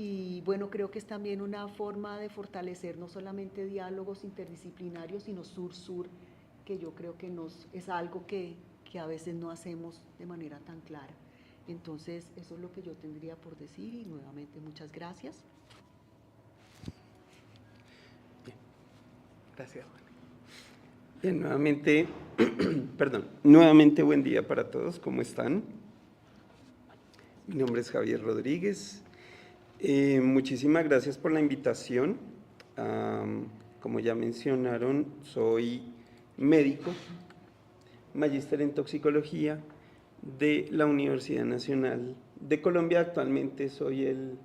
Y bueno, creo que es también una forma de fortalecer no solamente diálogos interdisciplinarios, sino sur-sur, que yo creo que es algo que a veces no hacemos de manera tan clara. Entonces, eso es lo que yo tendría por decir y nuevamente muchas gracias. Bien, gracias, Juan. Bien, nuevamente, perdón, nuevamente buen día para todos, ¿cómo están? Mi nombre es Javier Rodríguez. Muchísimas gracias por la invitación. Como ya mencionaron, soy médico, magíster en toxicología de la Universidad Nacional de Colombia. Actualmente soy el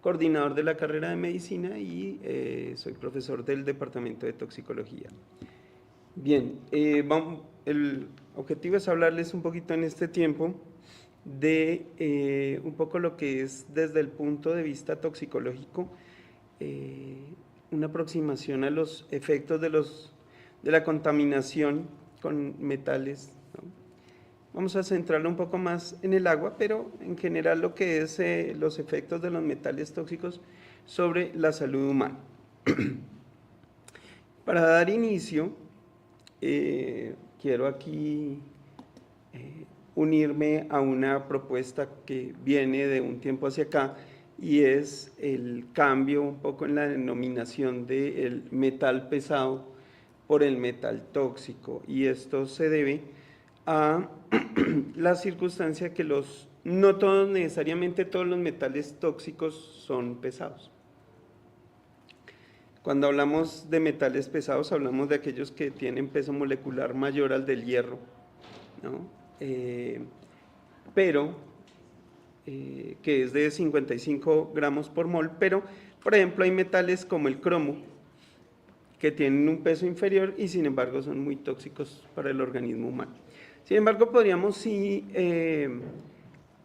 coordinador de la carrera de medicina y soy profesor del departamento de toxicología. Bien, el objetivo es hablarles un poquito en este tiempo de un poco lo que es desde el punto de vista toxicológico, una aproximación a los efectos de la contaminación con metales, ¿no? Vamos a centrarlo un poco más en el agua, pero en general lo que es los efectos de los metales tóxicos sobre la salud humana. Para dar inicio, quiero aquí unirme a una propuesta que viene de un tiempo hacia acá y es el cambio un poco en la denominación del metal pesado por el metal tóxico, y esto se debe a la circunstancia que no todos, necesariamente todos los metales tóxicos son pesados. Cuando hablamos de metales pesados, hablamos de aquellos que tienen peso molecular mayor al del hierro, ¿no? Que es de 55 gramos por mol, pero, por ejemplo, hay metales como el cromo, que tienen un peso inferior y, sin embargo, son muy tóxicos para el organismo humano. Sin embargo, podríamos sí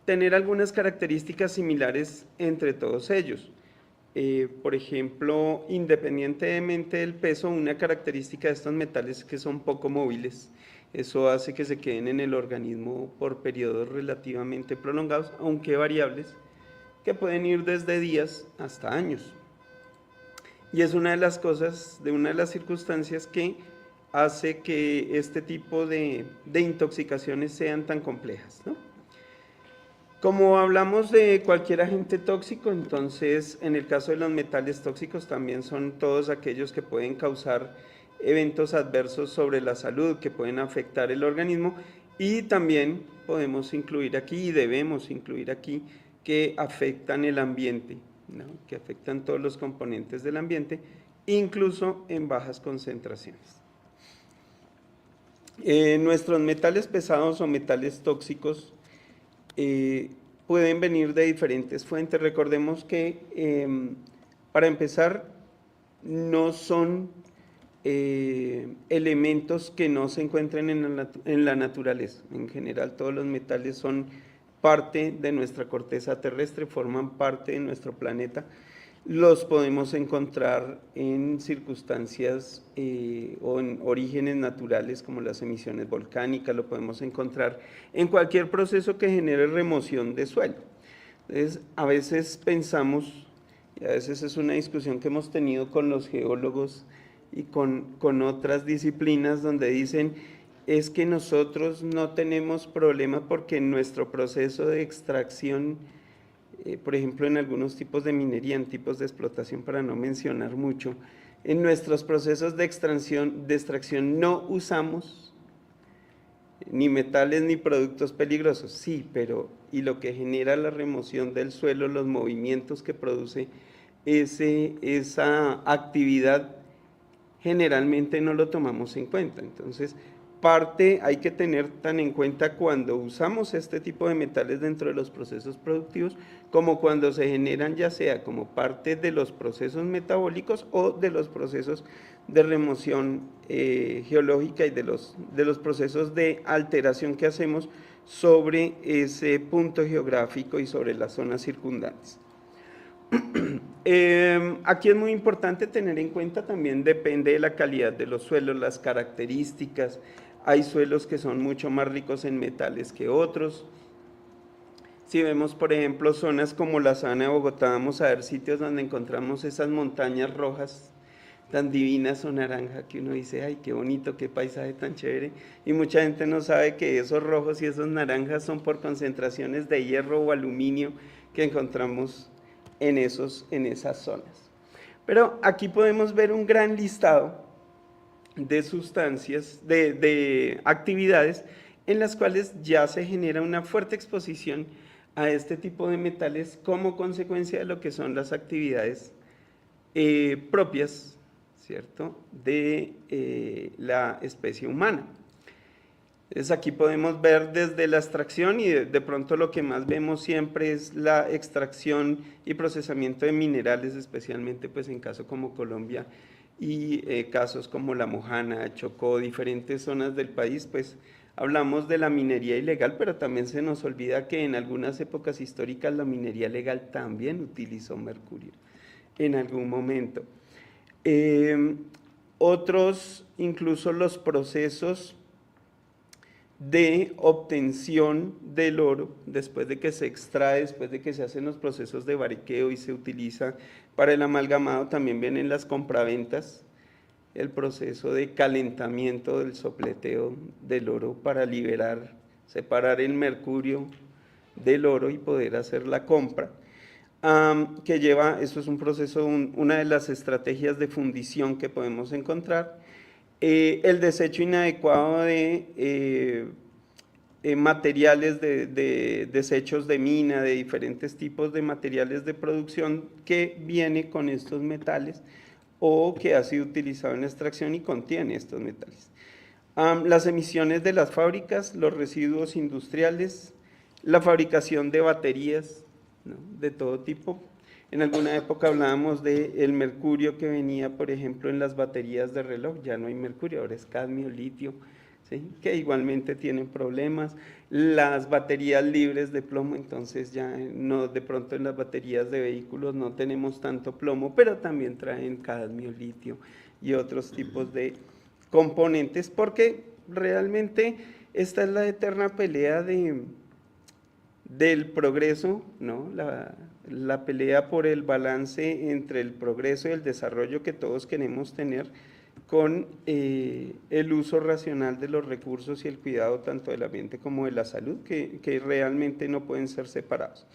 tener algunas características similares entre todos ellos. Por ejemplo, independientemente del peso, una característica de estos metales es que son poco móviles. Eso hace que se queden en el organismo por periodos relativamente prolongados, aunque variables, que pueden ir desde días hasta años. Y es una de las cosas, una de las circunstancias que hace que este tipo de intoxicaciones sean tan complejas, ¿no? Como hablamos de cualquier agente tóxico, entonces en el caso de los metales tóxicos también son todos aquellos que pueden causar eventos adversos sobre la salud, que pueden afectar el organismo, y también podemos incluir aquí y debemos incluir aquí que afectan el ambiente, ¿no? Que afectan todos los componentes del ambiente, incluso en bajas concentraciones. Nuestros metales pesados o metales tóxicos pueden venir de diferentes fuentes. Recordemos que, para empezar, no son elementos que no se encuentren en la naturaleza. En general, todos los metales son parte de nuestra corteza terrestre, forman parte de nuestro planeta. Los podemos encontrar en circunstancias o en orígenes naturales como las emisiones volcánicas, lo podemos encontrar en cualquier proceso que genere remoción de suelo. Entonces, a veces pensamos, y a veces es una discusión que hemos tenido con los geólogos y con otras disciplinas, donde dicen, es que nosotros no tenemos problema porque en nuestro proceso de extracción, por ejemplo, en algunos tipos de minería, en tipos de explotación, para no mencionar mucho, en nuestros procesos de extracción no usamos ni metales ni productos peligrosos. Sí, pero y lo que genera la remoción del suelo, los movimientos que produce esa actividad, generalmente no lo tomamos en cuenta. Entonces, hay que tener tan en cuenta cuando usamos este tipo de metales dentro de los procesos productivos, como cuando se generan, ya sea como parte de los procesos metabólicos o de los procesos de remoción geológica y de los procesos de alteración que hacemos sobre ese punto geográfico y sobre las zonas circundantes. Aquí es muy importante tener en cuenta también, depende de la calidad de los suelos, las características. Hay suelos que son mucho más ricos en metales que otros. Si vemos, por ejemplo, zonas como la Sabana de Bogotá, vamos a ver sitios donde encontramos esas montañas rojas tan divinas o naranja que uno dice, ay, qué bonito, qué paisaje tan chévere. Y mucha gente no sabe que esos rojos y esos naranjas son por concentraciones de hierro o aluminio que encontramos en esas zonas. Pero aquí podemos ver un gran listado de sustancias, de actividades en las cuales ya se genera una fuerte exposición a este tipo de metales como consecuencia de lo que son las actividades propias, ¿cierto?, de la especie humana. Entonces aquí podemos ver desde la extracción y de pronto lo que más vemos siempre es la extracción y procesamiento de minerales, especialmente pues en casos como Colombia y casos como La Mojana, Chocó, diferentes zonas del país, pues hablamos de la minería ilegal, pero también se nos olvida que en algunas épocas históricas la minería legal también utilizó mercurio en algún momento. Otros, incluso los procesos de obtención del oro, después de que se extrae, después de que se hacen los procesos de bariqueo y se utiliza para el amalgamado, también vienen las compraventas, el proceso de calentamiento del sopleteo del oro para liberar, separar el mercurio del oro y poder hacer la compra, que lleva, eso es un proceso, una de las estrategias de fundición que podemos encontrar. El desecho inadecuado de materiales, de desechos de mina, de diferentes tipos de materiales de producción que viene con estos metales o que ha sido utilizado en extracción y contiene estos metales. Las emisiones de las fábricas, los residuos industriales, la fabricación de baterías, ¿no?, de todo tipo. En alguna época hablábamos del mercurio que venía, por ejemplo, en las baterías de reloj, ya no hay mercurio, ahora es cadmio, litio, ¿sí?, que igualmente tienen problemas. Las baterías libres de plomo, entonces ya no, de pronto en las baterías de vehículos no tenemos tanto plomo, pero también traen cadmio, litio y otros tipos de componentes, porque realmente esta es la eterna pelea del progreso, ¿no?, la pelea por el balance entre el progreso y el desarrollo que todos queremos tener con el uso racional de los recursos y el cuidado tanto del ambiente como de la salud, que realmente no pueden ser separados.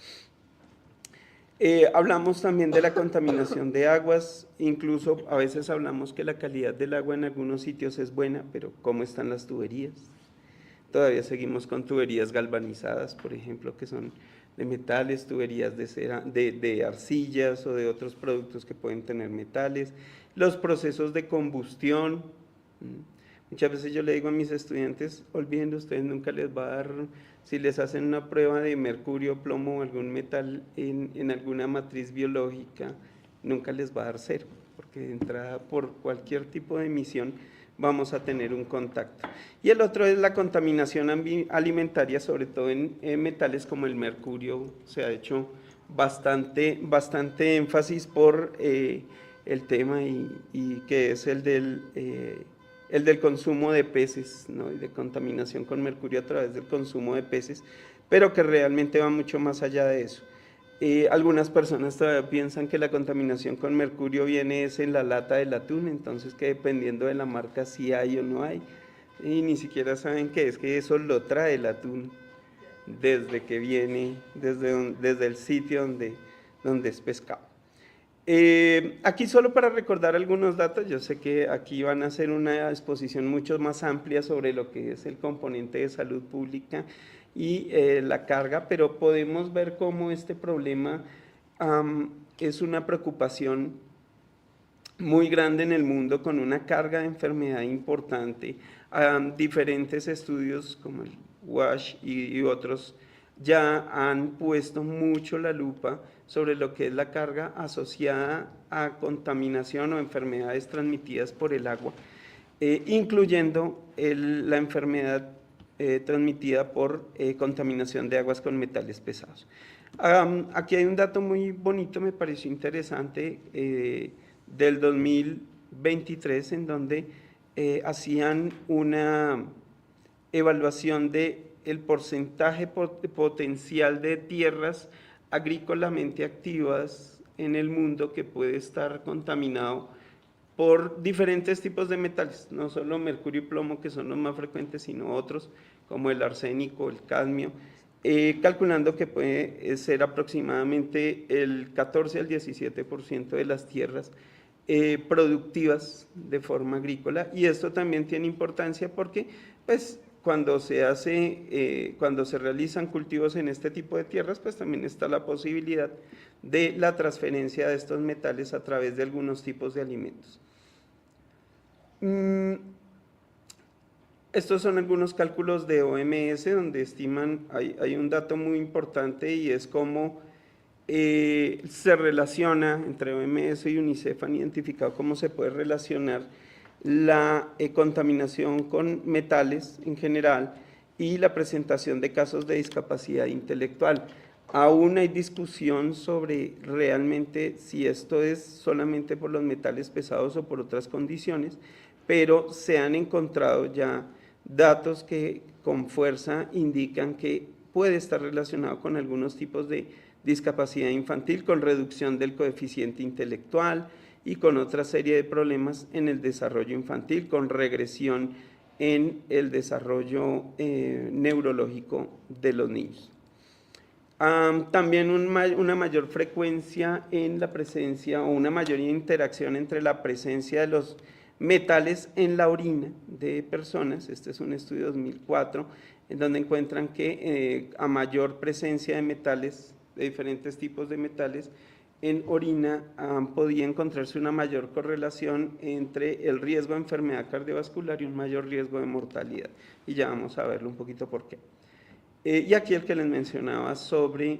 Hablamos también de la contaminación de aguas, incluso a veces hablamos que la calidad del agua en algunos sitios es buena, pero ¿cómo están las tuberías? Todavía seguimos con tuberías galvanizadas, por ejemplo, que son de metales, tuberías de cera, de arcillas o de otros productos que pueden tener metales, los procesos de combustión. Muchas veces yo le digo a mis estudiantes, olviden, ustedes nunca les va a dar, si les hacen una prueba de mercurio, plomo o algún metal en alguna matriz biológica, nunca les va a dar 0, porque de entrada por cualquier tipo de emisión vamos a tener un contacto. Y el otro es la contaminación alimentaria, sobre todo en metales como el mercurio. Se ha hecho bastante énfasis por el tema y que es el del consumo de peces, ¿no?, y de contaminación con mercurio a través del consumo de peces, pero que realmente va mucho más allá de eso. Algunas personas todavía piensan que la contaminación con mercurio viene en la lata del atún, entonces que dependiendo de la marca si hay o no hay, y ni siquiera saben que es que eso lo trae el atún desde que viene, desde el sitio donde es pescado. Aquí solo para recordar algunos datos, yo sé que aquí van a hacer una exposición mucho más amplia sobre lo que es el componente de salud pública y la carga, pero podemos ver cómo este problema es una preocupación muy grande en el mundo, con una carga de enfermedad importante. Diferentes estudios como el WASH y otros ya han puesto mucho la lupa sobre lo que es la carga asociada a contaminación o enfermedades transmitidas por el agua, incluyendo la enfermedad transmitida por contaminación de aguas con metales pesados. Aquí hay un dato muy bonito, me pareció interesante, del 2023, en donde hacían una evaluación de el porcentaje potencial de tierras agrícolamente activas en el mundo que puede estar contaminado por diferentes tipos de metales, no solo mercurio y plomo, que son los más frecuentes, sino otros, como el arsénico, el cadmio, calculando que puede ser aproximadamente el 14 al 17% de las tierras productivas de forma agrícola, y esto también tiene importancia porque pues, cuando se realizan cultivos en este tipo de tierras, pues también está la posibilidad de la transferencia de estos metales a través de algunos tipos de alimentos. Estos son algunos cálculos de OMS donde estiman, hay un dato muy importante y es cómo se relaciona entre OMS y UNICEF, han identificado cómo se puede relacionar la contaminación con metales en general y la presentación de casos de discapacidad intelectual. Aún hay discusión sobre realmente si esto es solamente por los metales pesados o por otras condiciones, pero se han encontrado ya datos que con fuerza indican que puede estar relacionado con algunos tipos de discapacidad infantil, con reducción del coeficiente intelectual y con otra serie de problemas en el desarrollo infantil, con regresión en el desarrollo neurológico de los niños. También una mayor frecuencia en la presencia o una mayor interacción entre la presencia de los metales en la orina de personas. Este es un estudio de 2004 en donde encuentran que a mayor presencia de metales, de diferentes tipos de metales en orina, podía encontrarse una mayor correlación entre el riesgo de enfermedad cardiovascular y un mayor riesgo de mortalidad, y ya vamos a verlo un poquito por qué. Y aquí el que les mencionaba sobre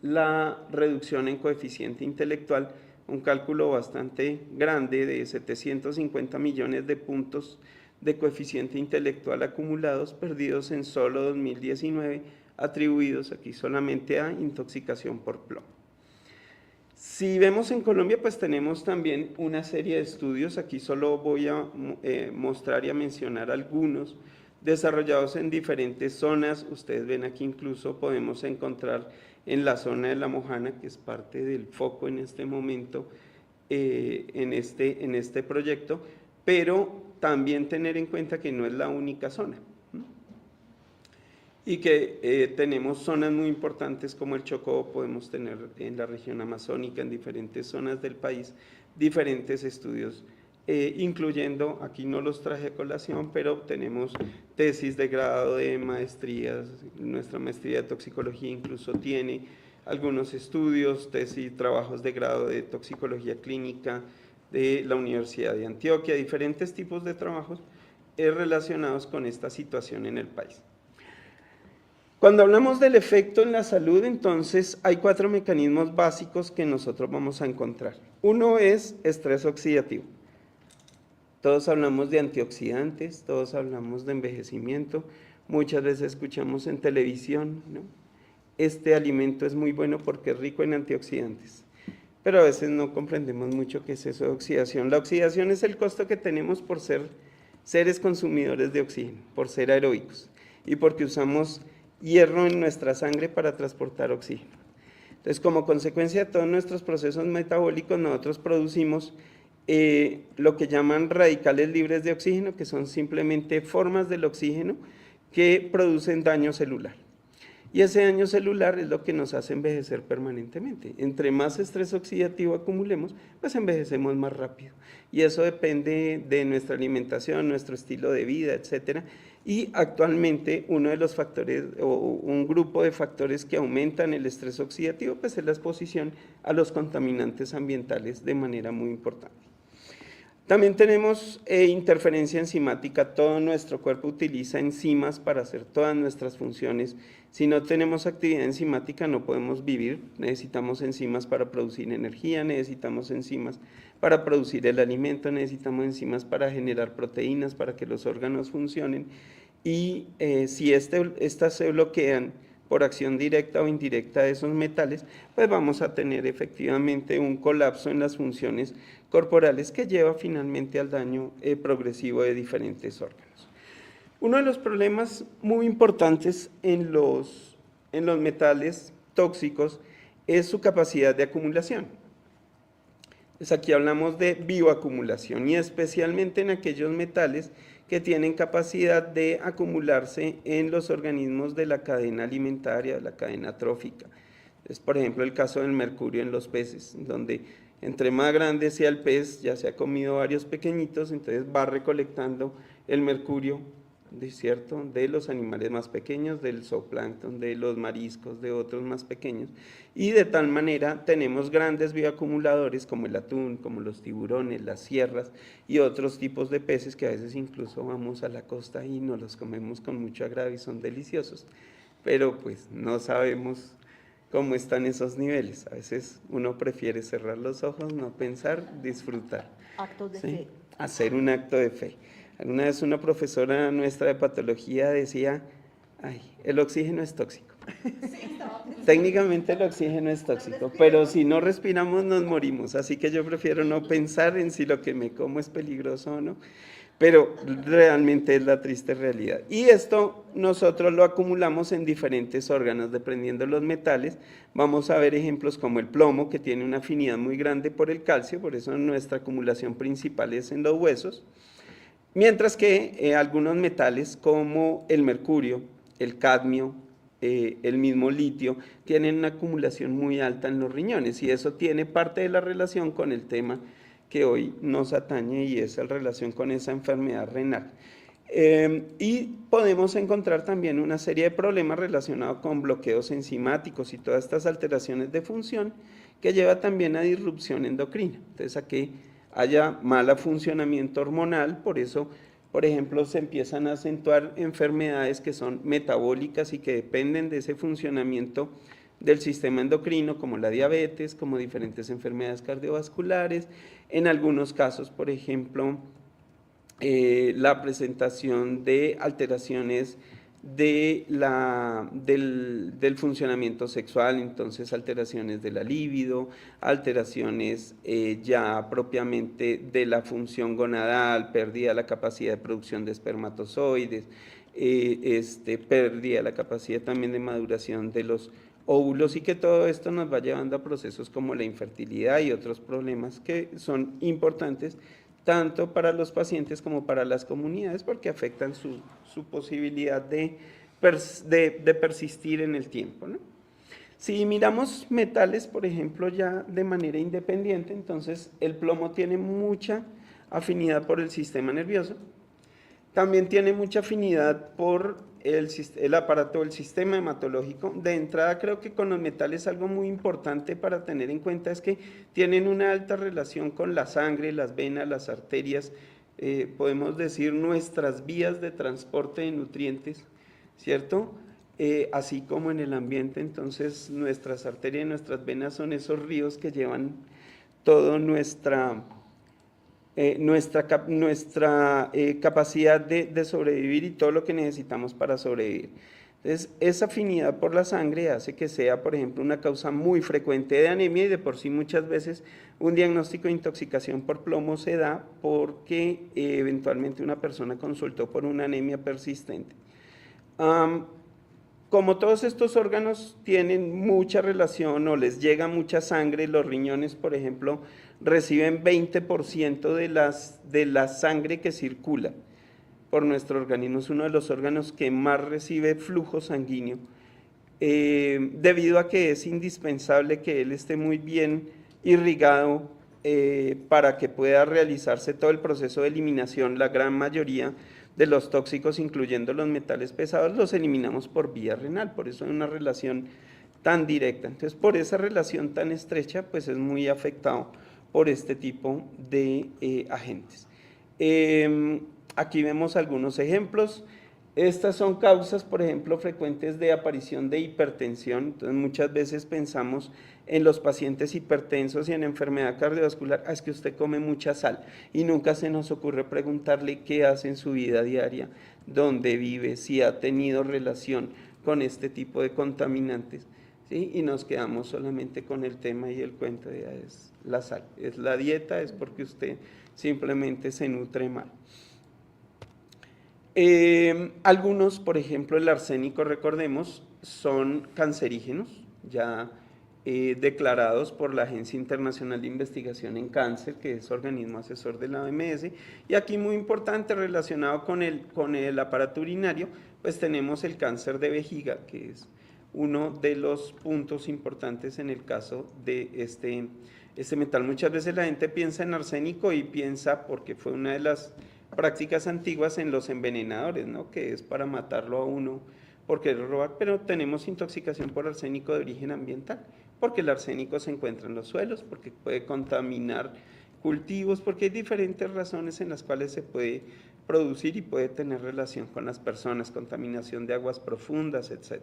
la reducción en coeficiente intelectual, un cálculo bastante grande de 750 millones de puntos de coeficiente intelectual acumulados, perdidos en solo 2019, atribuidos aquí solamente a intoxicación por plomo. Si vemos en Colombia, pues tenemos también una serie de estudios, aquí solo voy a mostrar y a mencionar algunos, desarrollados en diferentes zonas. Ustedes ven aquí incluso podemos encontrar en la zona de La Mojana, que es parte del foco en este momento, en este proyecto, pero también tener en cuenta que no es la única zona, y que tenemos zonas muy importantes como el Chocó, podemos tener en la región amazónica, en diferentes zonas del país, diferentes estudios, incluyendo, aquí no los traje a colación, pero tenemos tesis de grado, de maestrías, nuestra maestría de toxicología incluso tiene algunos estudios, tesis, trabajos de grado de toxicología clínica de la Universidad de Antioquia, diferentes tipos de trabajos relacionados con esta situación en el país. Cuando hablamos del efecto en la salud, entonces hay 4 mecanismos básicos que nosotros vamos a encontrar. Uno es estrés oxidativo. Todos hablamos de antioxidantes, todos hablamos de envejecimiento, muchas veces escuchamos en televisión, ¿no? Este alimento es muy bueno porque es rico en antioxidantes, pero a veces no comprendemos mucho qué es eso de oxidación. La oxidación es el costo que tenemos por ser seres consumidores de oxígeno, por ser aeróbicos y porque usamos hierro en nuestra sangre para transportar oxígeno. Entonces, como consecuencia de todos nuestros procesos metabólicos, nosotros producimos lo que llaman radicales libres de oxígeno, que son simplemente formas del oxígeno que producen daño celular. Y ese daño celular es lo que nos hace envejecer permanentemente. Entre más estrés oxidativo acumulemos, pues envejecemos más rápido. Y eso depende de nuestra alimentación, nuestro estilo de vida, etcétera. Y actualmente uno de los factores o un grupo de factores que aumentan el estrés oxidativo, pues es la exposición a los contaminantes ambientales de manera muy importante. También tenemos interferencia enzimática. Todo nuestro cuerpo utiliza enzimas para hacer todas nuestras funciones. Si no tenemos actividad enzimática no podemos vivir. Necesitamos enzimas para producir energía, necesitamos enzimas para producir el alimento, necesitamos enzimas para generar proteínas, para que los órganos funcionen. Y si estas se bloquean por acción directa o indirecta de esos metales, pues vamos a tener efectivamente un colapso en las funciones corporales que lleva finalmente al daño progresivo de diferentes órganos. Uno de los problemas muy importantes en los metales tóxicos es su capacidad de acumulación. Pues aquí hablamos de bioacumulación y especialmente en aquellos metales que tienen capacidad de acumularse en los organismos de la cadena alimentaria, de la cadena trófica. Es, por ejemplo, el caso del mercurio en los peces, donde entre más grande sea el pez, ya se ha comido varios pequeñitos, entonces va recolectando el mercurio, ¿cierto?, de los animales más pequeños, del zooplancton, de los mariscos, de otros más pequeños, y de tal manera tenemos grandes bioacumuladores como el atún, como los tiburones, las sierras y otros tipos de peces que a veces incluso vamos a la costa y nos los comemos con mucho agrado y son deliciosos, pero pues no sabemos cómo están esos niveles. A veces uno prefiere cerrar los ojos, no pensar, disfrutar. Actos de ¿sí? fe. Hacer un acto de fe. Alguna vez una profesora nuestra de patología decía, ay, el oxígeno es tóxico. Técnicamente el oxígeno es tóxico, pero si no respiramos nos morimos, así que yo prefiero no pensar en si lo que me como es peligroso o no, pero realmente es la triste realidad. Y esto nosotros lo acumulamos en diferentes órganos, dependiendo de los metales. Vamos a ver ejemplos como el plomo, que tiene una afinidad muy grande por el calcio, por eso nuestra acumulación principal es en los huesos. Mientras que algunos metales como el mercurio, el cadmio, el mismo litio, tienen una acumulación muy alta en los riñones y eso tiene parte de la relación con el tema que hoy nos atañe y es la relación con esa enfermedad renal. Y podemos encontrar también una serie de problemas relacionados con bloqueos enzimáticos y todas estas alteraciones de función que lleva también a disrupción endocrina. Entonces aquí haya mal funcionamiento hormonal, por eso, por ejemplo, se empiezan a acentuar enfermedades que son metabólicas y que dependen de ese funcionamiento del sistema endocrino, como la diabetes, como diferentes enfermedades cardiovasculares, en algunos casos, por ejemplo, la presentación de alteraciones del funcionamiento sexual, entonces alteraciones de la libido, alteraciones ya propiamente de la función gonadal, pérdida de la capacidad de producción de espermatozoides, pérdida de la capacidad también de maduración de los óvulos y que todo esto nos va llevando a procesos como la infertilidad y otros problemas que son importantes tanto para los pacientes como para las comunidades, porque afectan su posibilidad de persistir en el tiempo, ¿no? Si miramos metales, por ejemplo, ya de manera independiente, entonces el plomo tiene mucha afinidad por el sistema nervioso, también tiene mucha afinidad por el aparato del sistema hematológico. De entrada, creo que con los metales algo muy importante para tener en cuenta es que tienen una alta relación con la sangre, las venas, las arterias, podemos decir nuestras vías de transporte de nutrientes, ¿cierto? Así como en el ambiente, entonces nuestras arterias y nuestras venas son esos ríos que llevan toda nuestra capacidad de sobrevivir y todo lo que necesitamos para sobrevivir. Entonces, esa afinidad por la sangre hace que sea, por ejemplo, una causa muy frecuente de anemia y de por sí muchas veces un diagnóstico de intoxicación por plomo se da porque eventualmente una persona consultó por una anemia persistente. Como todos estos órganos tienen mucha relación o les llega mucha sangre, los riñones, por ejemplo, reciben 20% de la sangre que circula por nuestro organismo. Es uno de los órganos que más recibe flujo sanguíneo, debido a que es indispensable que él esté muy bien irrigado para que pueda realizarse todo el proceso de eliminación. La gran mayoría de los tóxicos, incluyendo los metales pesados, los eliminamos por vía renal, por eso hay una relación tan directa. Entonces, por esa relación tan estrecha, pues es muy afectado por este tipo de agentes. Aquí vemos algunos ejemplos. Estas son causas, por ejemplo, frecuentes de aparición de hipertensión. Entonces, muchas veces pensamos en los pacientes hipertensos y en enfermedad cardiovascular, es que usted come mucha sal y nunca se nos ocurre preguntarle qué hace en su vida diaria, dónde vive, si ha tenido relación con este tipo de contaminantes, ¿sí? Y nos quedamos solamente con el tema y el cuento de es la sal, es la dieta, es porque usted simplemente se nutre mal. Algunos, por ejemplo, el arsénico, recordemos, son cancerígenos, ya declarados por la Agencia Internacional de Investigación en Cáncer, que es organismo asesor de la OMS, y aquí muy importante, relacionado con el aparato urinario, pues tenemos el cáncer de vejiga, que es uno de los puntos importantes en el caso de este metal. Muchas veces la gente piensa en arsénico y piensa, porque fue una de las prácticas antiguas, en los envenenadores, ¿no? Que es para matarlo a uno por querer robar, pero tenemos intoxicación por arsénico de origen ambiental, porque el arsénico se encuentra en los suelos, porque puede contaminar cultivos, porque hay diferentes razones en las cuales se puede producir y puede tener relación con las personas, contaminación de aguas profundas, etc.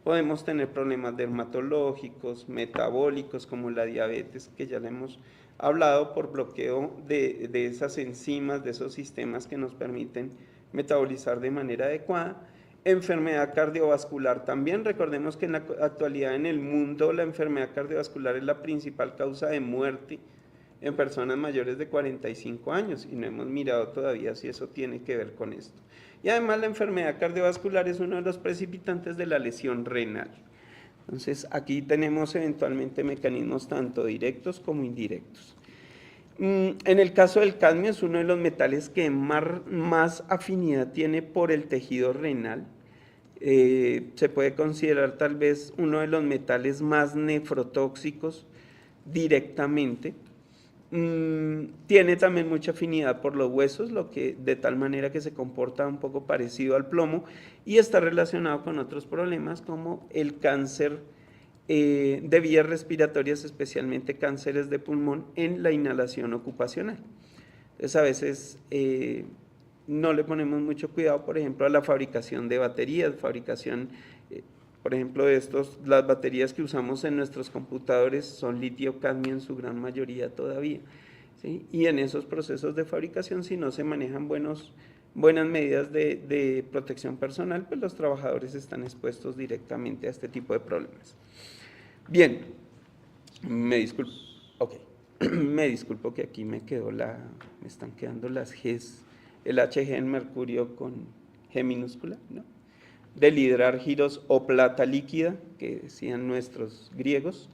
Podemos tener problemas dermatológicos, metabólicos, como la diabetes, que ya le hemos hablado, por bloqueo de esas enzimas, de esos sistemas que nos permiten metabolizar de manera adecuada. Enfermedad cardiovascular también, recordemos que en la actualidad en el mundo la enfermedad cardiovascular es la principal causa de muerte en personas mayores de 45 años y no hemos mirado todavía si eso tiene que ver con esto. Y además la enfermedad cardiovascular es uno de los precipitantes de la lesión renal. Entonces aquí tenemos eventualmente mecanismos tanto directos como indirectos. En el caso del cadmio es uno de los metales que más afinidad tiene por el tejido renal. Se puede considerar tal vez uno de los metales más nefrotóxicos directamente. Tiene también mucha afinidad por los huesos, de tal manera que se comporta un poco parecido al plomo y está relacionado con otros problemas como el cáncer de vías respiratorias, especialmente cánceres de pulmón en la inhalación ocupacional. Entonces a veces no le ponemos mucho cuidado, por ejemplo, a la fabricación de baterías, por ejemplo, las baterías que usamos en nuestros computadores son litio-cadmio en su gran mayoría todavía, ¿sí? Y en esos procesos de fabricación, si no se manejan buenas medidas de protección personal, pues los trabajadores están expuestos directamente a este tipo de problemas. Bien, me disculpo que aquí me están quedando las Gs, el Hg en mercurio con G minúscula, ¿no? Del hidrargiros o plata líquida, que decían nuestros griegos.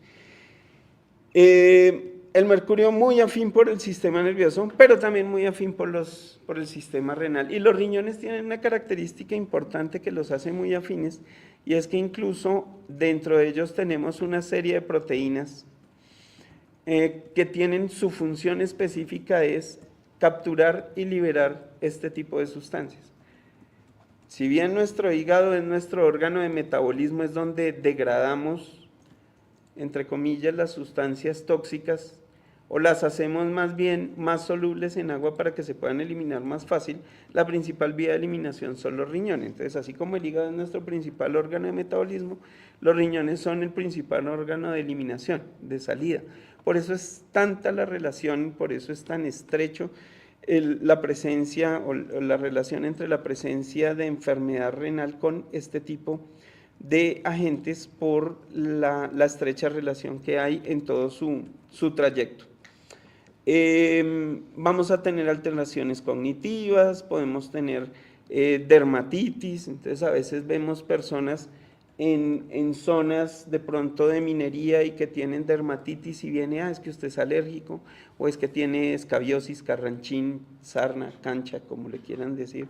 El mercurio muy afín por el sistema nervioso, pero también muy afín por el sistema renal. Y los riñones tienen una característica importante que los hace muy afines, y es que incluso dentro de ellos tenemos una serie de proteínas que tienen su función específica, es capturar y liberar este tipo de sustancias. Si bien nuestro hígado es nuestro órgano de metabolismo, es donde degradamos, entre comillas, las sustancias tóxicas, o las hacemos más bien más solubles en agua para que se puedan eliminar más fácil, la principal vía de eliminación son los riñones. Entonces, así como el hígado es nuestro principal órgano de metabolismo, los riñones son el principal órgano de eliminación, de salida. Por eso es tanta la relación, por eso es tan estrecho la presencia o la relación entre la presencia de enfermedad renal con este tipo de agentes, por la estrecha relación que hay en todo su trayecto. Vamos a tener alteraciones cognitivas, podemos tener dermatitis. Entonces a veces vemos personas en zonas de pronto de minería y que tienen dermatitis y viene, es que usted es alérgico, o es que tiene escabiosis, carranchín, sarna, cancha, como le quieran decir,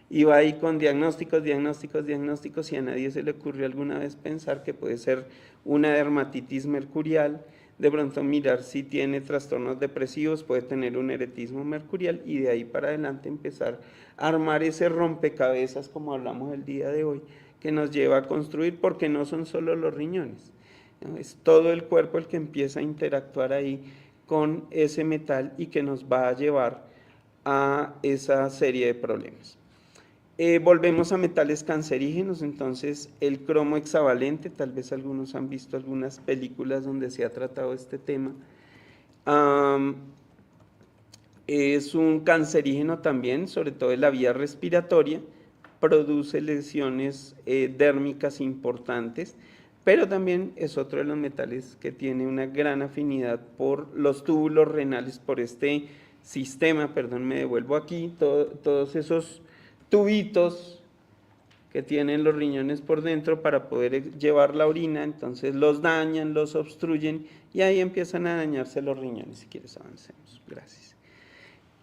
y va ahí con diagnósticos, y a nadie se le ocurrió alguna vez pensar que puede ser una dermatitis mercurial. De pronto mirar si tiene trastornos depresivos, puede tener un eretismo mercurial, y de ahí para adelante empezar a armar ese rompecabezas, como hablamos el día de hoy, que nos lleva a construir, porque no son solo los riñones, ¿no? Es todo el cuerpo el que empieza a interactuar ahí con ese metal y que nos va a llevar a esa serie de problemas. Volvemos a metales cancerígenos. Entonces el cromo hexavalente, tal vez algunos han visto algunas películas donde se ha tratado este tema, es un cancerígeno también, sobre todo en la vía respiratoria, produce lesiones dérmicas importantes, pero también es otro de los metales que tiene una gran afinidad por los túbulos renales, por este sistema, perdón, me devuelvo aquí, todos esos tubitos que tienen los riñones por dentro para poder llevar la orina, entonces los dañan, los obstruyen y ahí empiezan a dañarse los riñones. Si quieres avancemos, gracias.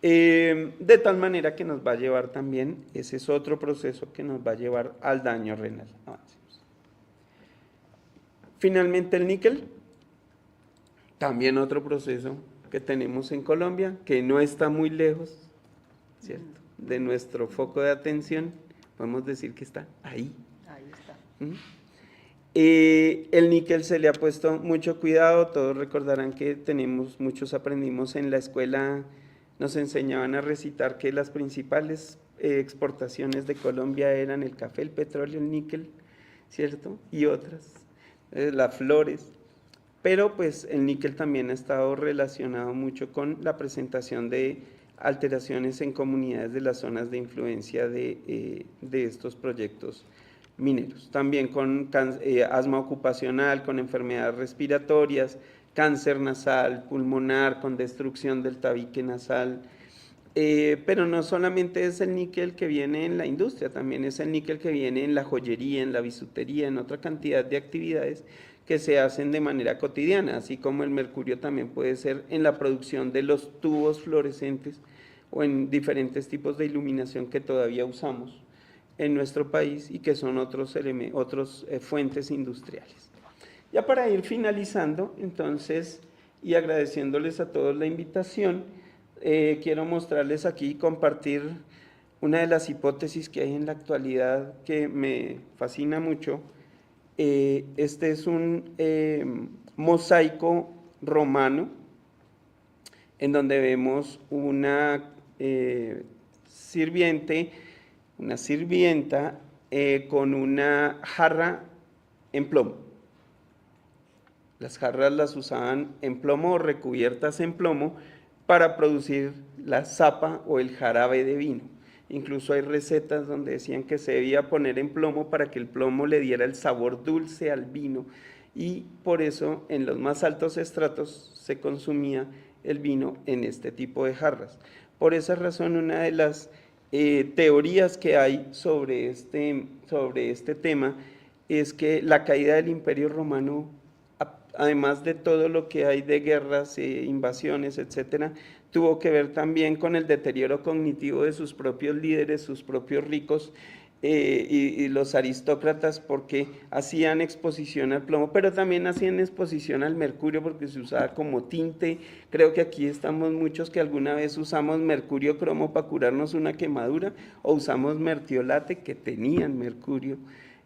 De tal manera que nos va a llevar también, ese es otro proceso que nos va a llevar al daño renal. Avancemos. Finalmente el níquel, también otro proceso que tenemos en Colombia, que no está muy lejos, ¿cierto?, de nuestro foco de atención, podemos decir que está ahí. Ahí está. El níquel se le ha puesto mucho cuidado, todos recordarán que muchos aprendimos en la escuela, nos enseñaban a recitar que las principales exportaciones de Colombia eran el café, el petróleo, el níquel, ¿cierto? Y otras, las flores. Pero pues el níquel también ha estado relacionado mucho con la presentación de alteraciones en comunidades de las zonas de influencia de estos proyectos mineros. También con asma ocupacional, con enfermedades respiratorias, cáncer nasal, pulmonar, con destrucción del tabique nasal. Pero no solamente es el níquel que viene en la industria, también es el níquel que viene en la joyería, en la bisutería, en otra cantidad de actividades que se hacen de manera cotidiana, así como el mercurio también puede ser en la producción de los tubos fluorescentes o en diferentes tipos de iluminación que todavía usamos en nuestro país y que son otros fuentes industriales. Ya para ir finalizando, entonces, y agradeciéndoles a todos la invitación, quiero mostrarles aquí y compartir una de las hipótesis que hay en la actualidad que me fascina mucho. Este es un mosaico romano en donde vemos una sirvienta con una jarra en plomo. Las jarras las usaban en plomo o recubiertas en plomo para producir la sapa o el jarabe de vino. Incluso hay recetas donde decían que se debía poner en plomo para que el plomo le diera el sabor dulce al vino y por eso en los más altos estratos se consumía el vino en este tipo de jarras. Por esa razón, una de las teorías que hay sobre este tema es que la caída del Imperio Romano, además de todo lo que hay de guerras, invasiones, etcétera, tuvo que ver también con el deterioro cognitivo de sus propios líderes, sus propios ricos y los aristócratas, porque hacían exposición al plomo, pero también hacían exposición al mercurio porque se usaba como tinte. Creo que aquí estamos muchos que alguna vez usamos mercurio cromo para curarnos una quemadura o usamos mertiolate que tenían mercurio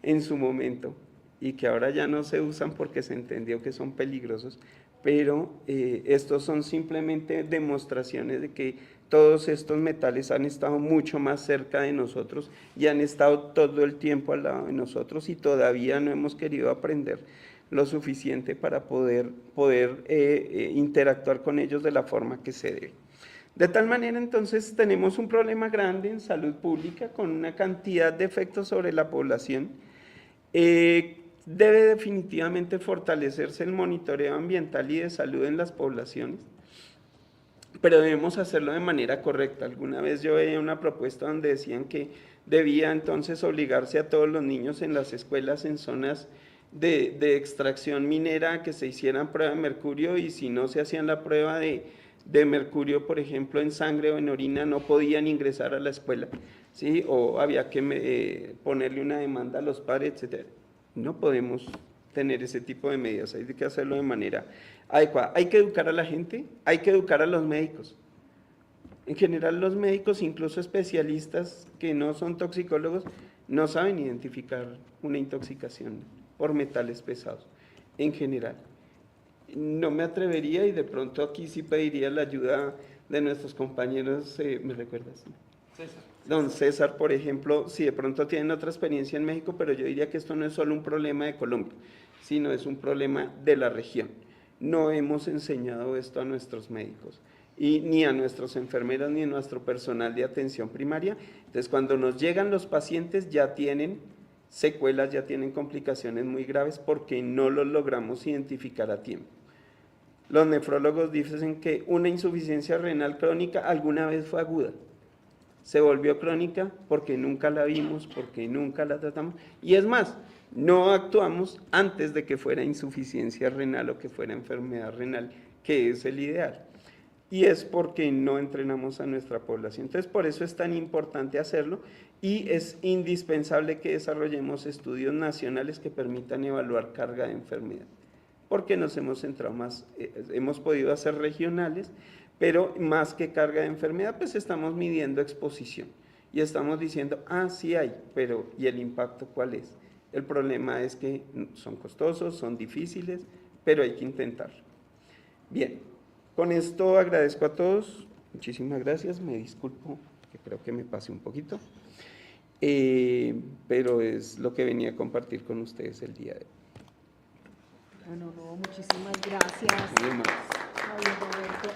en su momento y que ahora ya no se usan porque se entendió que son peligrosos, pero estos son simplemente demostraciones de que todos estos metales han estado mucho más cerca de nosotros y han estado todo el tiempo al lado de nosotros y todavía no hemos querido aprender lo suficiente para poder interactuar con ellos de la forma que se debe. De tal manera, entonces, tenemos un problema grande en salud pública con una cantidad de efectos sobre la población. Debe definitivamente fortalecerse el monitoreo ambiental y de salud en las poblaciones, pero debemos hacerlo de manera correcta. Alguna vez yo veía una propuesta donde decían que debía entonces obligarse a todos los niños en las escuelas en zonas de extracción minera que se hicieran prueba de mercurio y si no se hacían la prueba de mercurio, por ejemplo, en sangre o en orina, no podían ingresar a la escuela, ¿sí? O había que ponerle una demanda a los padres, etc. No podemos tener ese tipo de medidas, hay que hacerlo de manera adecuada. Hay que educar a la gente, hay que educar a los médicos. En general los médicos, incluso especialistas que no son toxicólogos, no saben identificar una intoxicación por metales pesados, en general. No me atrevería y de pronto aquí sí pediría la ayuda de nuestros compañeros, ¿me recuerdas? César. Don César, por ejemplo, si de pronto tienen otra experiencia en México, pero yo diría que esto no es solo un problema de Colombia, sino es un problema de la región. No hemos enseñado esto a nuestros médicos, y ni a nuestros enfermeros, ni a nuestro personal de atención primaria. Entonces, cuando nos llegan los pacientes ya tienen secuelas, ya tienen complicaciones muy graves porque no los logramos identificar a tiempo. Los nefrólogos dicen que una insuficiencia renal crónica alguna vez fue aguda, se volvió crónica porque nunca la vimos, porque nunca la tratamos, y es más, no actuamos antes de que fuera insuficiencia renal o que fuera enfermedad renal, que es el ideal. Y es porque no entrenamos a nuestra población. Entonces, por eso es tan importante hacerlo y es indispensable que desarrollemos estudios nacionales que permitan evaluar carga de enfermedad, porque nos hemos centrado más, hemos podido hacer regionales, pero más que carga de enfermedad, pues estamos midiendo exposición y estamos diciendo, sí hay, pero ¿y el impacto cuál es? El problema es que son costosos, son difíciles, pero hay que intentarlo. Bien, con esto agradezco a todos, muchísimas gracias, me disculpo, que creo que me pasé un poquito, pero es lo que venía a compartir con ustedes el día de hoy. Bueno, no, muchísimas gracias. Javier Roberto.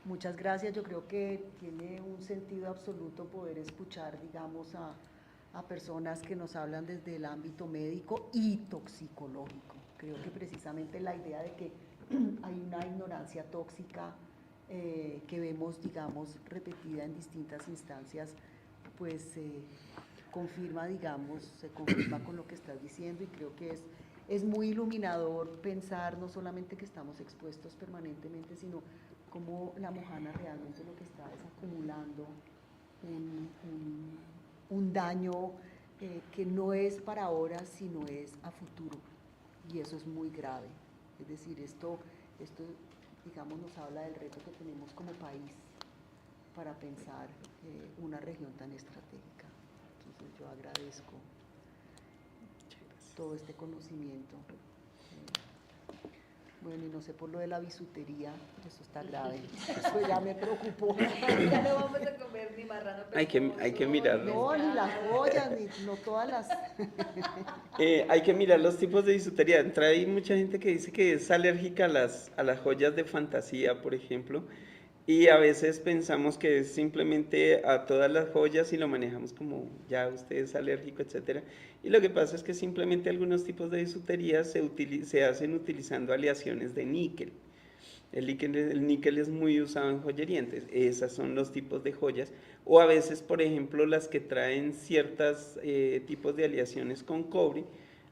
Muchas gracias. Yo creo que tiene un sentido absoluto poder escuchar, digamos, a personas que nos hablan desde el ámbito médico y toxicológico. Creo que precisamente la idea de que hay una ignorancia tóxica que vemos, digamos, repetida en distintas instancias, pues confirma, digamos, se confirma con lo que estás diciendo, y creo que es muy iluminador pensar no solamente que estamos expuestos permanentemente, sino cómo la Mojana realmente lo que está es acumulando un daño que no es para ahora, sino es a futuro, y eso es muy grave. Es decir, esto digamos, nos habla del reto que tenemos como país para pensar una región tan estratégica. Entonces yo agradezco todo este conocimiento. Bueno, y no sé, por lo de la bisutería, eso está grave, eso ya me preocupó. Ya no vamos a comer ni marrano pecoso. Hay que mirarlo. No, ni las joyas, ni no todas las... Hay que mirar los tipos de bisutería. Hay mucha gente que dice que es alérgica a las joyas de fantasía, por ejemplo, y a veces pensamos que es simplemente a todas las joyas y lo manejamos como ya usted es alérgico, etcétera. Y lo que pasa es que simplemente algunos tipos de bisutería se hacen utilizando aleaciones de níquel. El níquel es muy usado en joyería, entonces esos son los tipos de joyas, o a veces, por ejemplo, las que traen ciertos tipos de aleaciones con cobre,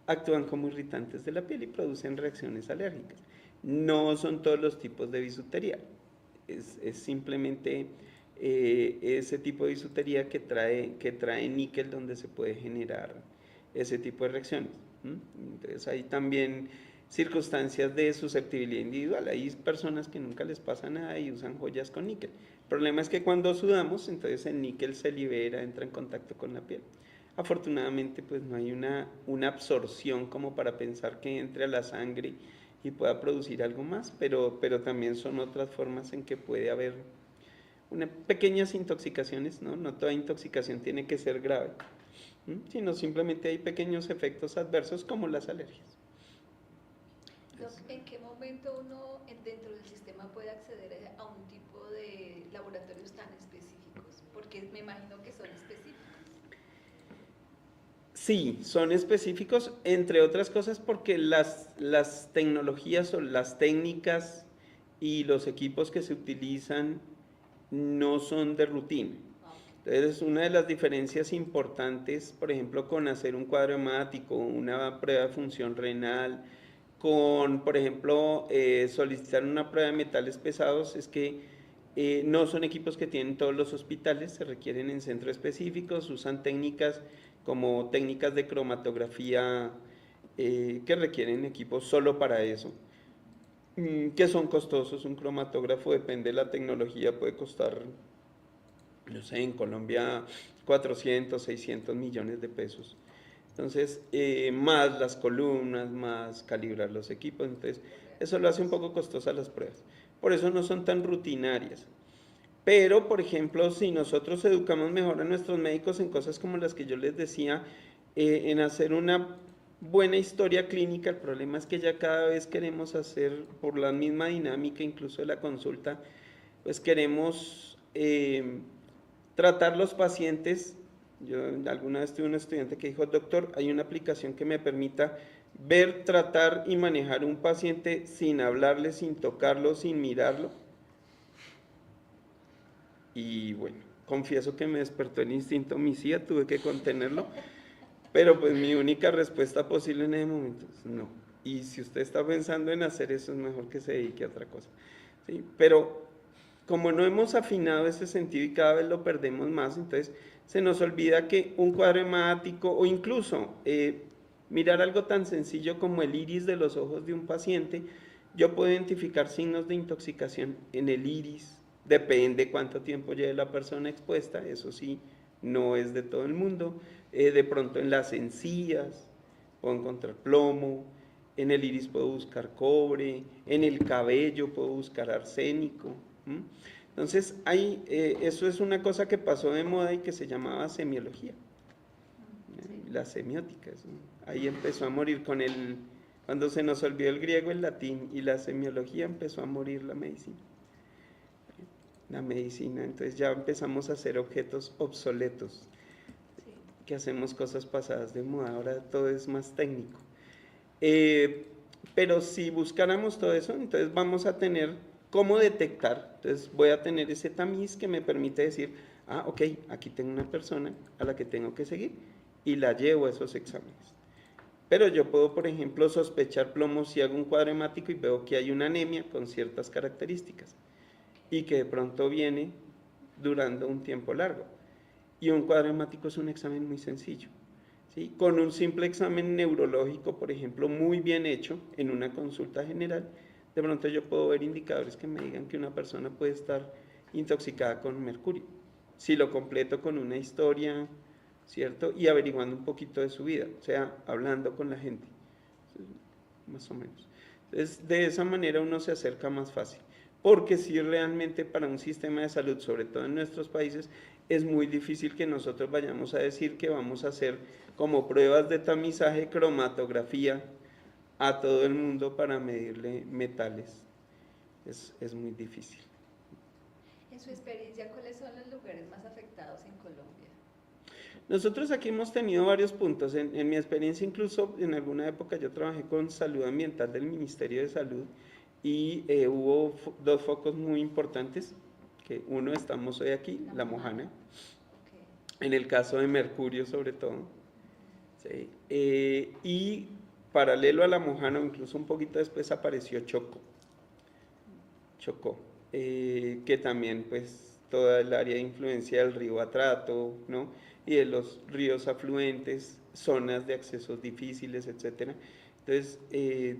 actúan como irritantes de la piel y producen reacciones alérgicas. No son todos los tipos de bisutería, es simplemente ese tipo de bisutería que trae níquel, donde se puede generar ese tipo de reacciones. Entonces hay también circunstancias de susceptibilidad individual. Hay personas que nunca les pasa nada y usan joyas con níquel. El problema es que cuando sudamos, entonces el níquel se libera, entra en contacto con la piel. Afortunadamente, pues no hay una absorción como para pensar que entre a la sangre y pueda producir algo más, pero también son otras formas en que puede haber pequeñas intoxicaciones, ¿no? No toda intoxicación tiene que ser grave, sino simplemente hay pequeños efectos adversos como las alergias. ¿En qué momento uno dentro del sistema puede acceder a un tipo de laboratorios tan específicos? Porque me imagino que son específicos. Sí, son específicos, entre otras cosas porque las tecnologías o las técnicas y los equipos que se utilizan no son de rutina. Entonces, una de las diferencias importantes, por ejemplo, con hacer un cuadro hemático, una prueba de función renal, con, por ejemplo, solicitar una prueba de metales pesados, es que no son equipos que tienen todos los hospitales, se requieren en centros específicos, usan técnicas como técnicas de cromatografía que requieren equipos solo para eso, que son costosos. Un cromatógrafo, depende de la tecnología, puede costar, no sé, en Colombia 400, 600 millones de pesos. Entonces, más las columnas, más calibrar los equipos, entonces eso lo hace un poco costosas las pruebas. Por eso no son tan rutinarias. Pero, por ejemplo, si nosotros educamos mejor a nuestros médicos en cosas como las que yo les decía, en hacer una buena historia clínica, el problema es que ya cada vez queremos hacer, por la misma dinámica incluso de la consulta, pues queremos tratar los pacientes. Yo alguna vez tuve un estudiante que dijo: doctor, hay una aplicación que me permita ver, tratar y manejar un paciente sin hablarle, sin tocarlo, sin mirarlo. Y bueno, confieso que me despertó el instinto homicida, tuve que contenerlo, pero pues mi única respuesta posible en ese momento es no. Y si usted está pensando en hacer eso, es mejor que se dedique a otra cosa. ¿Sí? Pero como no hemos afinado ese sentido y cada vez lo perdemos más, entonces se nos olvida que un cuadro hemático o incluso mirar algo tan sencillo como el iris de los ojos de un paciente, yo puedo identificar signos de intoxicación en el iris, depende cuánto tiempo lleve la persona expuesta, eso sí, no es de todo el mundo, de pronto en las encías puedo encontrar plomo, en el iris puedo buscar cobre, en el cabello puedo buscar arsénico. Entonces, eso es una cosa que pasó de moda y que se llamaba semiología, la semiótica. ¿No? Ahí empezó a morir cuando se nos olvidó el griego, el latín y la semiología, empezó a morir la medicina. Entonces ya empezamos a hacer objetos obsoletos, que hacemos cosas pasadas de moda, ahora todo es más técnico. Pero si buscáramos todo eso, entonces vamos a tener cómo detectar, entonces voy a tener ese tamiz que me permite decir, ok, aquí tengo una persona a la que tengo que seguir y la llevo a esos exámenes. Pero yo puedo, por ejemplo, sospechar plomo si hago un cuadro hemático y veo que hay una anemia con ciertas características y que de pronto viene durando un tiempo largo. Y un cuadro hemático es un examen muy sencillo. ¿Sí? Con un simple examen neurológico, por ejemplo, muy bien hecho en una consulta general, de pronto yo puedo ver indicadores que me digan que una persona puede estar intoxicada con mercurio. Si lo completo con una historia, ¿cierto? Y averiguando un poquito de su vida, o sea, hablando con la gente, más o menos. Entonces, de esa manera uno se acerca más fácil. Porque si realmente para un sistema de salud, sobre todo en nuestros países, es muy difícil que nosotros vayamos a decir que vamos a hacer como pruebas de tamizaje, cromatografía a todo el mundo para medirle metales. Es muy difícil. En su experiencia, ¿cuáles son los lugares más afectados en Colombia? Nosotros aquí hemos tenido varios puntos. En mi experiencia, incluso en alguna época yo trabajé con salud ambiental del Ministerio de Salud y hubo dos focos muy importantes, que uno estamos hoy aquí, La Mojana, okay. En el caso de mercurio sobre todo, ¿sí? Y paralelo a La Mojana, incluso un poquito después apareció Chocó, que también pues toda el área de influencia del río Atrato, ¿no? Y de los ríos afluentes, zonas de accesos difíciles, etcétera. Entonces,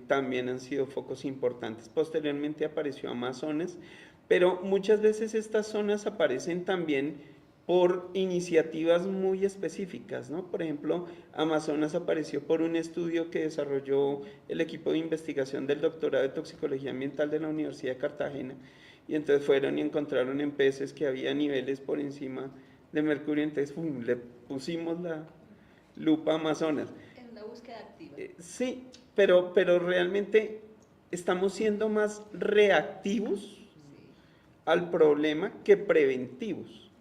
también han sido focos importantes. Posteriormente apareció Amazonas, pero muchas veces estas zonas aparecen también por iniciativas muy específicas, ¿no? Por ejemplo, Amazonas apareció por un estudio que desarrolló el equipo de investigación del doctorado de toxicología ambiental de la Universidad de Cartagena, y entonces fueron y encontraron en peces que había niveles por encima de mercurio, entonces le pusimos la lupa Amazonas. En una búsqueda activa. Sí, pero realmente estamos siendo más reactivos al problema que preventivos,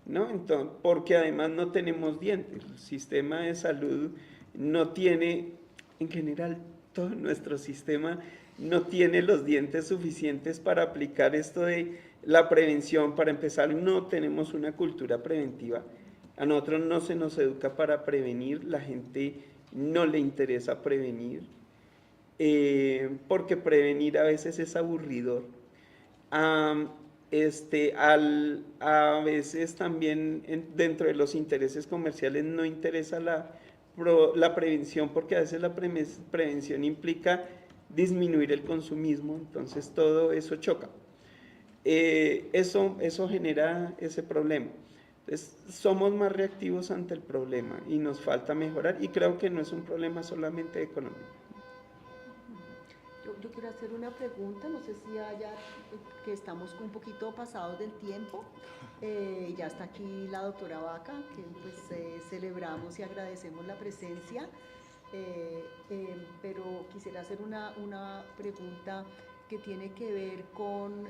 ¿no? Entonces, porque además no tenemos dientes, el sistema de salud no tiene, en general, todo nuestro sistema no tiene los dientes suficientes para aplicar esto de la prevención. Para empezar, no tenemos una cultura preventiva, a nosotros no se nos educa para prevenir, la gente no le interesa prevenir, porque prevenir a veces es aburridor. A veces también dentro de los intereses comerciales no interesa la prevención, porque a veces la prevención implica disminuir el consumismo, entonces todo eso choca. Eso genera ese problema. Entonces, somos más reactivos ante el problema y nos falta mejorar, y creo que no es un problema solamente económico. Yo quiero hacer una pregunta, no sé si que estamos un poquito pasados del tiempo. Ya está aquí la doctora Vaca, que pues celebramos y agradecemos la presencia, pero quisiera hacer una pregunta que tiene que ver con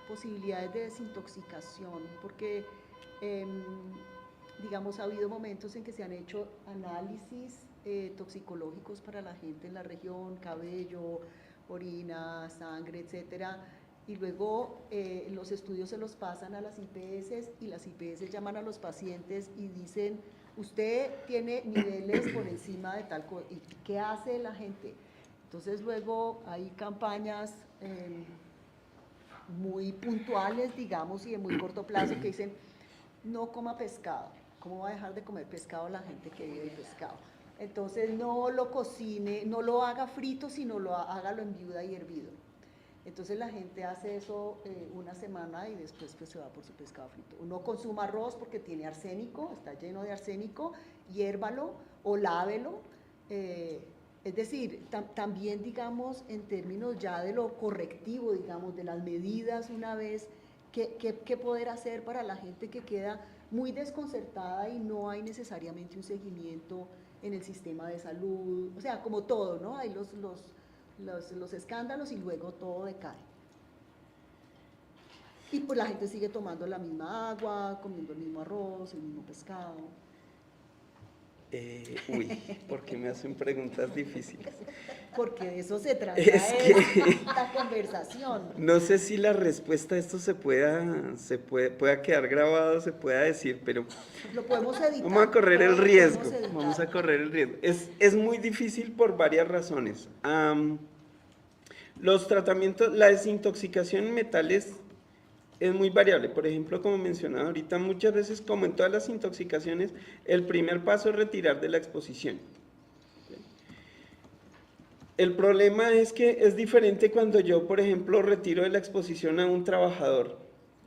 posibilidades de desintoxicación, porque digamos ha habido momentos en que se han hecho análisis toxicológicos para la gente en la región, cabello, orina, sangre, etcétera, y luego los estudios se los pasan a las IPS y las IPS llaman a los pacientes y dicen, usted tiene niveles por encima de tal cosa, ¿y qué hace la gente? Entonces luego hay campañas muy puntuales, digamos, y de muy corto plazo que dicen, no coma pescado. ¿Cómo va a dejar de comer pescado la gente que vive de pescado? Entonces no lo cocine, no lo haga frito, sino hágalo en viuda y hervido. Entonces la gente hace eso una semana y después pues se va por su pescado frito. No consuma arroz porque tiene arsénico, está lleno de arsénico, hiérvalo o lávelo. Es decir, también digamos en términos ya de lo correctivo, digamos, de las medidas una vez, ¿qué poder hacer para la gente que queda muy desconcertada y no hay necesariamente un seguimiento en el sistema de salud? O sea, como todo, ¿no? Hay los escándalos y luego todo decae. Y pues la gente sigue tomando la misma agua, comiendo el mismo arroz, el mismo pescado. ¿Por qué me hacen preguntas difíciles? Porque de eso se trata esta conversación. No sé si la respuesta a esto pueda quedar grabado, se pueda decir, pero lo podemos editar. Vamos a correr el riesgo. Vamos a correr el riesgo. Es muy difícil por varias razones. Los tratamientos, la desintoxicación en metales es muy variable. Por ejemplo, como mencionaba ahorita, muchas veces, como en todas las intoxicaciones, el primer paso es retirar de la exposición. El problema es que es diferente cuando yo, por ejemplo, retiro de la exposición a un trabajador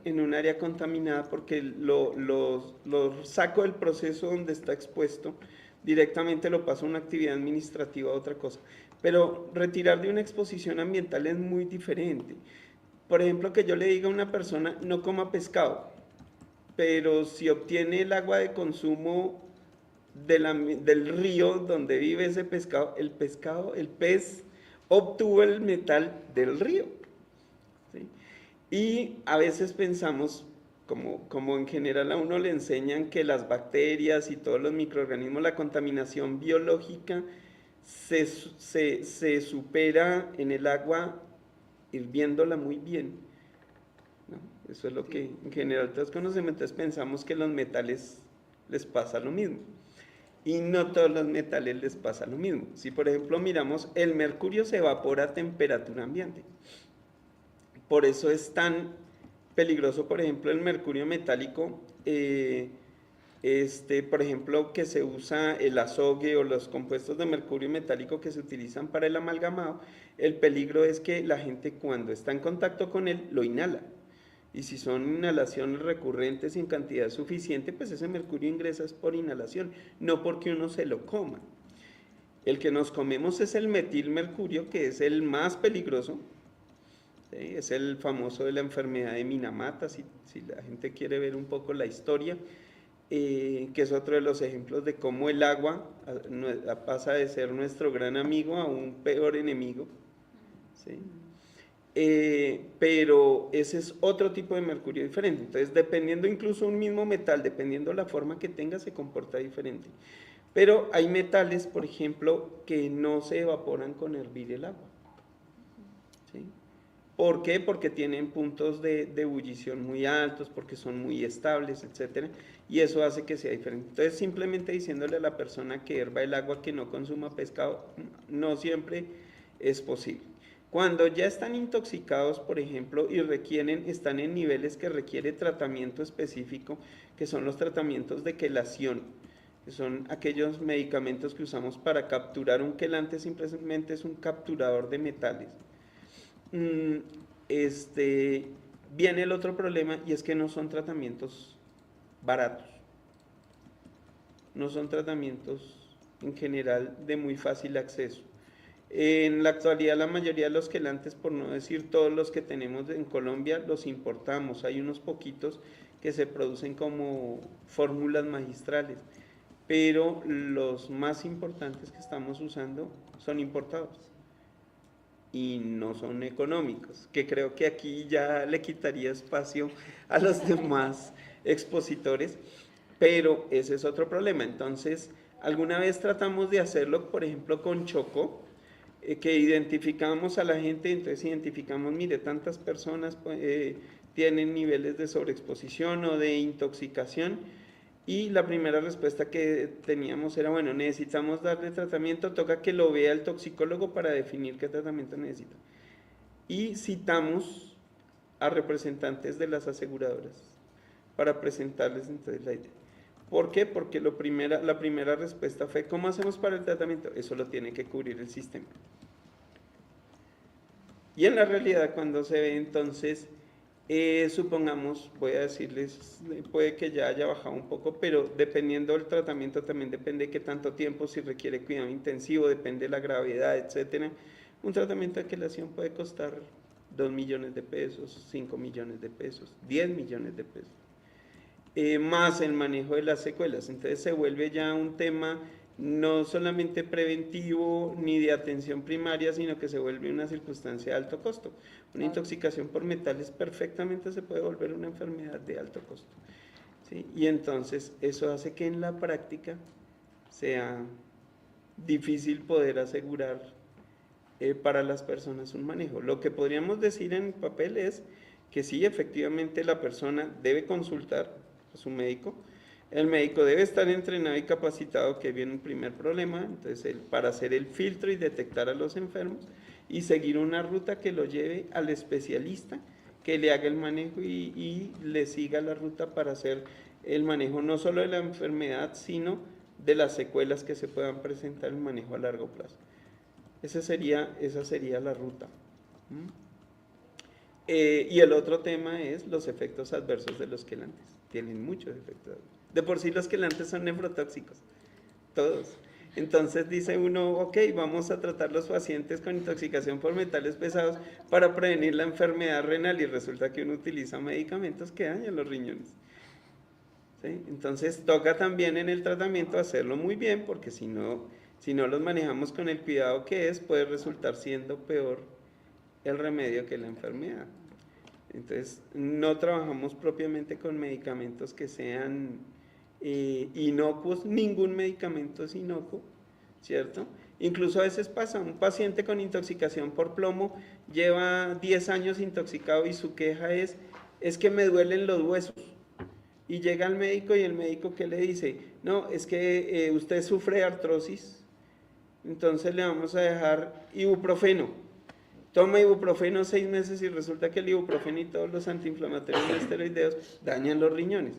en un área contaminada porque lo saco del proceso donde está expuesto, directamente lo paso a una actividad administrativa o otra cosa. Pero retirar de una exposición ambiental es muy diferente. Por ejemplo, que yo le diga a una persona, no coma pescado, pero si obtiene el agua de consumo del río donde vive ese pescado, el pez obtuvo el metal del río. ¿Sí? Y a veces pensamos, como en general a uno le enseñan que las bacterias y todos los microorganismos, la contaminación biológica se supera en el agua hirviéndola muy bien, ¿no? Eso es lo que en general todos conocemos. Entonces pensamos que los metales les pasa lo mismo. Y no todos los metales les pasa lo mismo. Si por ejemplo miramos, el mercurio se evapora a temperatura ambiente. Por eso es tan peligroso, por ejemplo, el mercurio metálico, por ejemplo, que se usa el azogue o los compuestos de mercurio metálico que se utilizan para el amalgamado. El peligro es que la gente cuando está en contacto con él lo inhala. Y si son inhalaciones recurrentes y en cantidad suficiente, pues ese mercurio ingresa por inhalación, no porque uno se lo coma. El que nos comemos es el metilmercurio, que es el más peligroso. ¿Sí? Es el famoso de la enfermedad de Minamata, si la gente quiere ver un poco la historia, que es otro de los ejemplos de cómo el agua pasa de ser nuestro gran amigo a un peor enemigo. ¿Sí? Pero ese es otro tipo de mercurio diferente. Entonces, dependiendo incluso un mismo metal, dependiendo la forma que tenga, se comporta diferente. Pero hay metales, por ejemplo, que no se evaporan con hervir el agua. ¿Sí? ¿Por qué? Porque tienen puntos de ebullición muy altos, porque son muy estables, etc. Y eso hace que sea diferente. Entonces, simplemente diciéndole a la persona que herva el agua, que no consuma pescado, no siempre es posible. Cuando ya están intoxicados, por ejemplo, y están en niveles que requiere tratamiento específico, que son los tratamientos de quelación, que son aquellos medicamentos que usamos para capturar un quelante, simplemente es un capturador de metales. Viene el otro problema y es que no son tratamientos baratos. No son tratamientos en general de muy fácil acceso. En la actualidad la mayoría de los quelantes, por no decir todos los que tenemos en Colombia, los importamos. Hay unos poquitos que se producen como fórmulas magistrales, pero los más importantes que estamos usando son importados y no son económicos, que creo que aquí ya le quitaría espacio a los demás expositores, pero ese es otro problema. Entonces, alguna vez tratamos de hacerlo, por ejemplo, con Chocó. que identificamos a la gente, entonces identificamos, mire, tantas personas tienen niveles de sobreexposición o de intoxicación, y la primera respuesta que teníamos era, bueno, necesitamos darle tratamiento, toca que lo vea el toxicólogo para definir qué tratamiento necesita. Y citamos a representantes de las aseguradoras para presentarles entonces la idea. ¿Por qué? Porque la primera respuesta fue, ¿cómo hacemos para el tratamiento? Eso lo tiene que cubrir el sistema. Y en la realidad, cuando se ve entonces, supongamos, voy a decirles, puede que ya haya bajado un poco, pero dependiendo del tratamiento también depende de qué tanto tiempo, si requiere cuidado intensivo, depende de la gravedad, etcétera. Un tratamiento de quelación puede costar 2 millones de pesos, 5 millones de pesos, 10 millones de pesos. Más el manejo de las secuelas. Entonces se vuelve ya un tema no solamente preventivo ni de atención primaria, sino que se vuelve una circunstancia de alto costo. Una intoxicación por metales perfectamente se puede volver una enfermedad de alto costo, ¿sí? Y entonces eso hace que en la práctica sea difícil poder asegurar para las personas un manejo. Lo que podríamos decir en papel es que sí, efectivamente la persona debe consultar a su médico, el médico debe estar entrenado y capacitado, que viene un primer problema, entonces para hacer el filtro y detectar a los enfermos y seguir una ruta que lo lleve al especialista, que le haga el manejo y le siga la ruta para hacer el manejo no solo de la enfermedad, sino de las secuelas que se puedan presentar en el manejo a largo plazo. Esa sería la ruta. Y el otro tema es los efectos adversos de los quelantes. Tienen muchos efectos adversos. De por sí los quelantes son nefrotóxicos, todos. Entonces dice uno, ok, vamos a tratar los pacientes con intoxicación por metales pesados para prevenir la enfermedad renal, y resulta que uno utiliza medicamentos que dañan los riñones. ¿Sí? Entonces toca también en el tratamiento hacerlo muy bien, porque si no los manejamos con el cuidado que es, puede resultar siendo peor el remedio que la enfermedad. Entonces no trabajamos propiamente con medicamentos que sean inocuos, ningún medicamento es inocuo, ¿cierto? Incluso a veces pasa, un paciente con intoxicación por plomo lleva 10 años intoxicado y su queja es que me duelen los huesos. Y llega al médico y el médico, ¿qué le dice? No, es que usted sufre de artrosis, entonces le vamos a dejar ibuprofeno. Toma ibuprofeno 6 meses y resulta que el ibuprofeno y todos los antiinflamatorios no esteroideos dañan los riñones.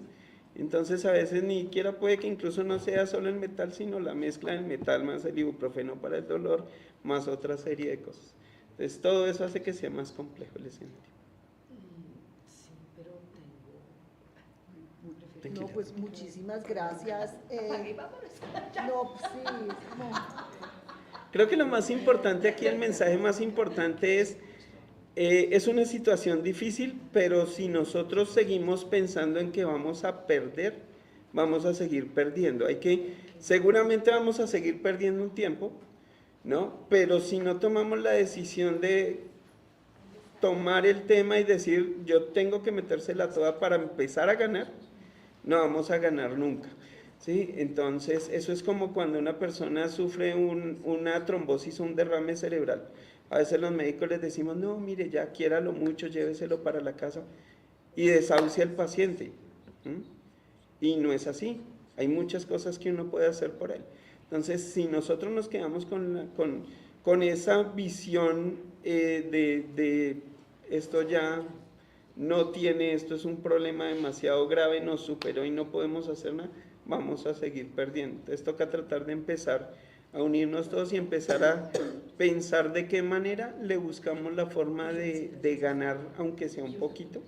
Entonces a veces ni siquiera puede que incluso no sea solo el metal, sino la mezcla del metal más el ibuprofeno para el dolor, más otra serie de cosas. Entonces todo eso hace que sea más complejo el escenario. Sí, pero tengo... No, pues muchísimas gracias. No, pues sí, no. Creo que lo más importante aquí, el mensaje más importante es una situación difícil, pero si nosotros seguimos pensando en que vamos a perder, vamos a seguir perdiendo. Seguramente vamos a seguir perdiendo un tiempo, ¿no? Pero si no tomamos la decisión de tomar el tema y decir, yo tengo que metérsela toda para empezar a ganar, no vamos a ganar nunca. ¿Sí? Entonces, eso es como cuando una persona sufre una trombosis o un derrame cerebral. A veces los médicos les decimos, no, mire, ya quiéralo mucho, lléveselo para la casa y desahucia al paciente. Y no es así. Hay muchas cosas que uno puede hacer por él. Entonces, si nosotros nos quedamos con esa visión de esto ya no tiene, esto es un problema demasiado grave, nos superó y no podemos hacer nada, vamos a seguir perdiendo. Entonces toca tratar de empezar a unirnos todos y empezar a pensar de qué manera le buscamos la forma de ganar, aunque sea un poquito,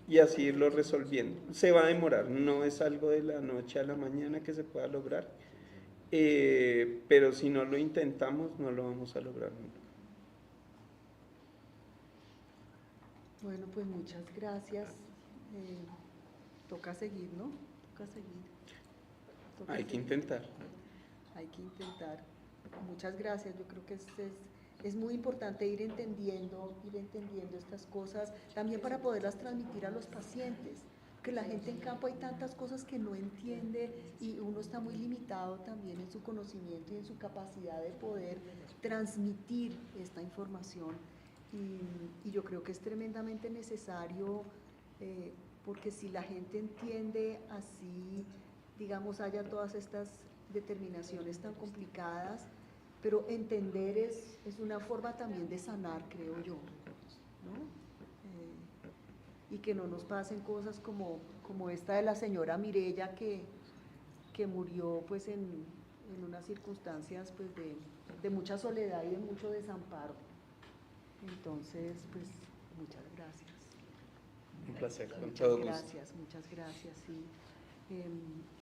y así irlo resolviendo. Se va a demorar, no es algo de la noche a la mañana que se pueda lograr, pero si no lo intentamos no lo vamos a lograr nunca. Bueno, pues muchas gracias. Toca seguir, ¿no? Toca seguir. Hay que intentar. Hay que intentar. Muchas gracias. Yo creo que es muy importante ir entendiendo estas cosas, también para poderlas transmitir a los pacientes, Porque la gente en campo hay tantas cosas que no entiende y uno está muy limitado también en su conocimiento y en su capacidad de poder transmitir esta información. Y yo creo que es tremendamente necesario, porque si la gente entiende así, digamos, haya todas estas determinaciones tan complicadas, pero entender es una forma también de sanar, creo yo, ¿no? Y que no nos pasen cosas como esta de la señora Mirella que murió pues en unas circunstancias pues de mucha soledad y de mucho desamparo. Entonces, pues, muchas gracias. Un placer, con todo gusto. Muchas gracias, sí.